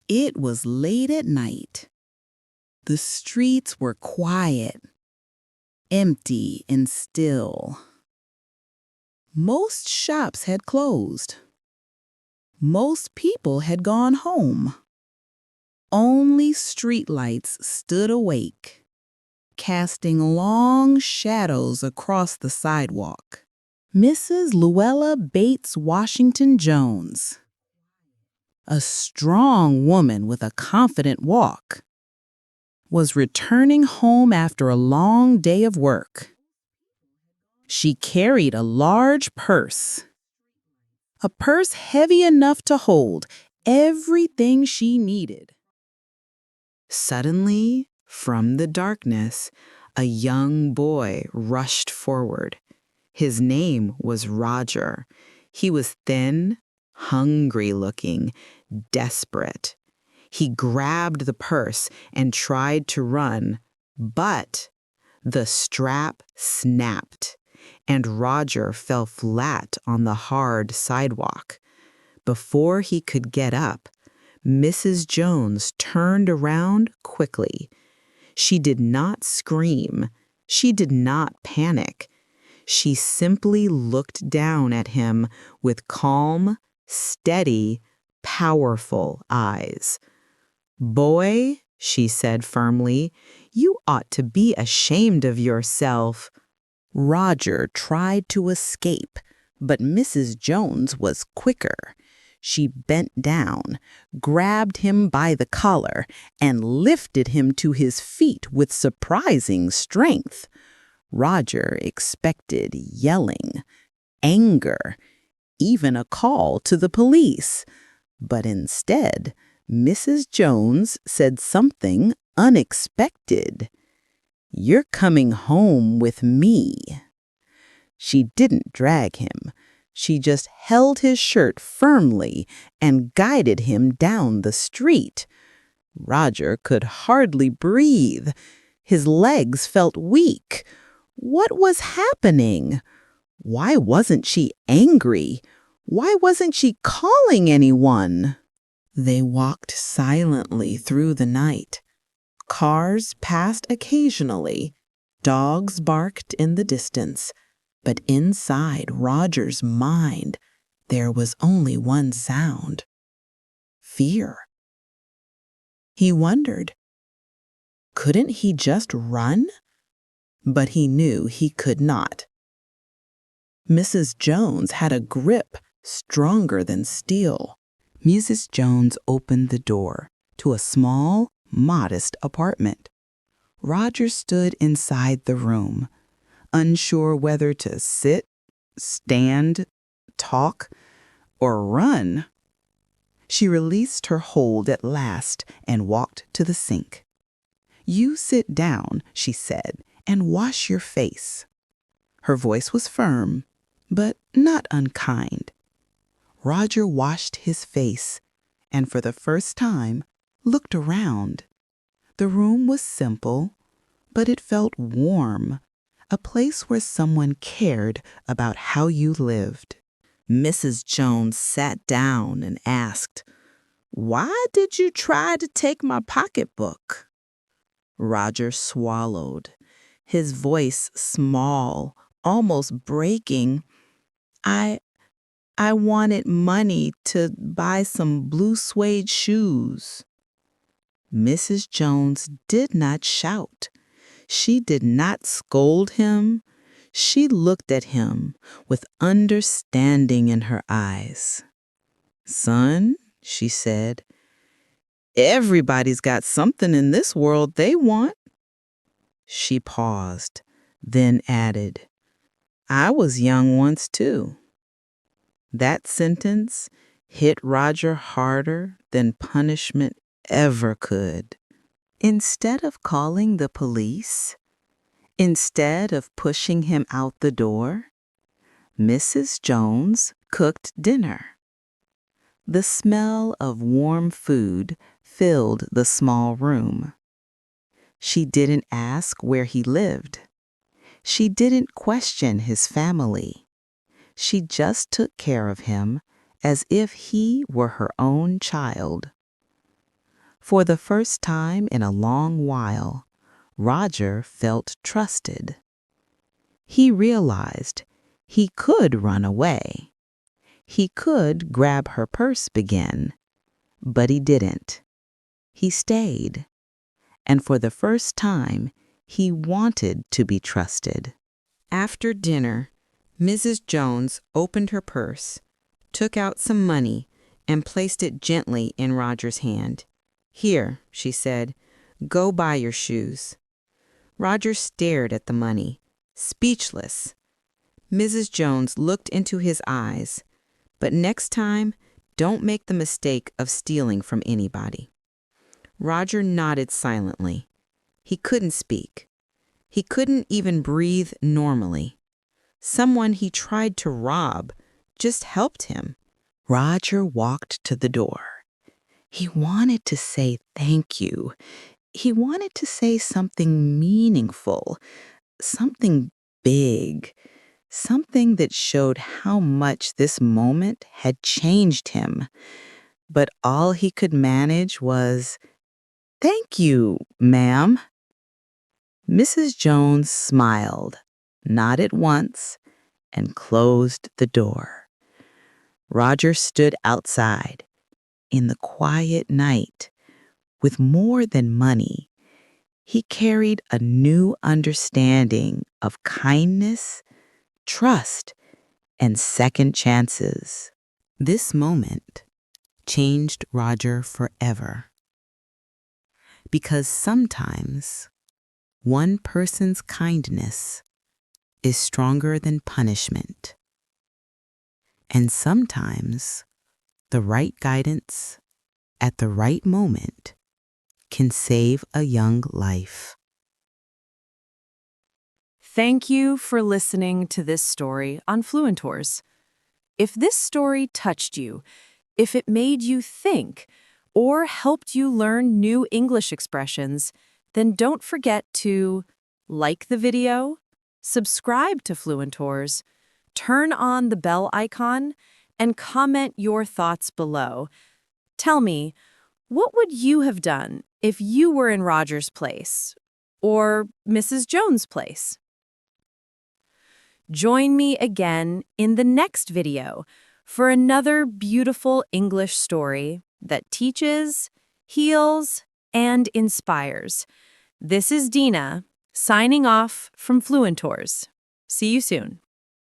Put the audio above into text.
It was late at night. The streets were quiet, empty and still. Most shops had closed. Most people had gone home. Only streetlights stood awake, casting long shadows across the sidewalk. Mrs. Luella Bates Washington Jones, a strong woman with a confident walk, was returning home after a long day of work. She carried a large purse, a purse heavy enough to hold everything she needed. Suddenly, from the darkness, a young boy rushed forward. His name was Roger. He was thin, hungry-looking, desperate. He grabbed the purse and tried to run, but the strap snapped, and Roger fell flat on the hard sidewalk. Before he could get up, Mrs. Jones turned around quickly. She did not scream. She did not panic. She simply looked down at him with calm, steady, powerful eyes. "Boy," she said firmly, "you ought to be ashamed of yourself." Roger tried to escape, but Mrs. Jones was quicker. She bent down, grabbed him by the collar, and lifted him to his feet with surprising strength. Roger expected yelling, anger, even a call to the police. But instead, Mrs. Jones said something unexpected. "You're coming home with me." She didn't drag him. She just held his shirt firmly and guided him down the street. Roger could hardly breathe. His legs felt weak. What was happening? Why wasn't she angry? Why wasn't she calling anyone? They walked silently through the night. Cars passed occasionally. Dogs barked in the distance. But inside Roger's mind, there was only one sound: fear. He wondered, couldn't he just run? But he knew he could not. Mrs. Jones had a grip stronger than steel. Mrs. Jones opened the door to a small, modest apartment. Roger stood inside the room, unsure whether to sit, stand, talk, or run. She released her hold at last and walked to the sink. "You sit down," she said, "and wash your face." Her voice was firm, but not unkind. Roger washed his face and for the first time looked around. The room was simple, but it felt warm, a place where someone cared about how you lived. Mrs. Jones sat down and asked, "Why did you try to take my pocketbook?" Roger swallowed, his voice small, almost breaking. I wanted money to buy some blue suede shoes." Mrs. Jones did not shout. She did not scold him. She looked at him with understanding in her eyes. "Son," she said, "everybody's got something in this world they want." She paused, then added, "I was young once too." That sentence hit Roger harder than punishment ever could. Instead of calling the police, instead of pushing him out the door, Mrs. Jones cooked dinner. The smell of warm food filled the small room. She didn't ask where he lived. She didn't question his family. She just took care of him as if he were her own child. For the first time in a long while, Roger felt trusted. He realized he could run away. He could grab her purse again, but he didn't. He stayed. And for the first time, he wanted to be trusted. After dinner, Mrs. Jones opened her purse, took out some money, and placed it gently in Roger's hand. "Here," she said, "go buy your shoes." Roger stared at the money, speechless. Mrs. Jones looked into his eyes. "But next time, don't make the mistake of stealing from anybody." Roger nodded silently. He couldn't speak. He couldn't even breathe normally. Someone he tried to rob just helped him. Roger walked to the door. He wanted to say thank you. He wanted to say something meaningful, something big, something that showed how much this moment had changed him. But all he could manage was, "Thank you, ma'am." Mrs. Jones smiled, nodded once, and closed the door. Roger stood outside in the quiet night. With more than money, he carried a new understanding of kindness, trust, and second chances. This moment changed Roger forever. Because sometimes one person's kindness is stronger than punishment. And sometimes the right guidance at the right moment can save a young life. Thank you for listening to this story on Fluentors. If this story touched you, if it made you think, or helped you learn new English expressions, then don't forget to like the video, subscribe to Fluentors, turn on the bell icon, and comment your thoughts below. Tell me, what would you have done if you were in Roger's place or Mrs. Jones' place? Join me again in the next video for another beautiful English story that teaches, heals, and inspires. This is Dina, signing off from Fluentors. See you soon.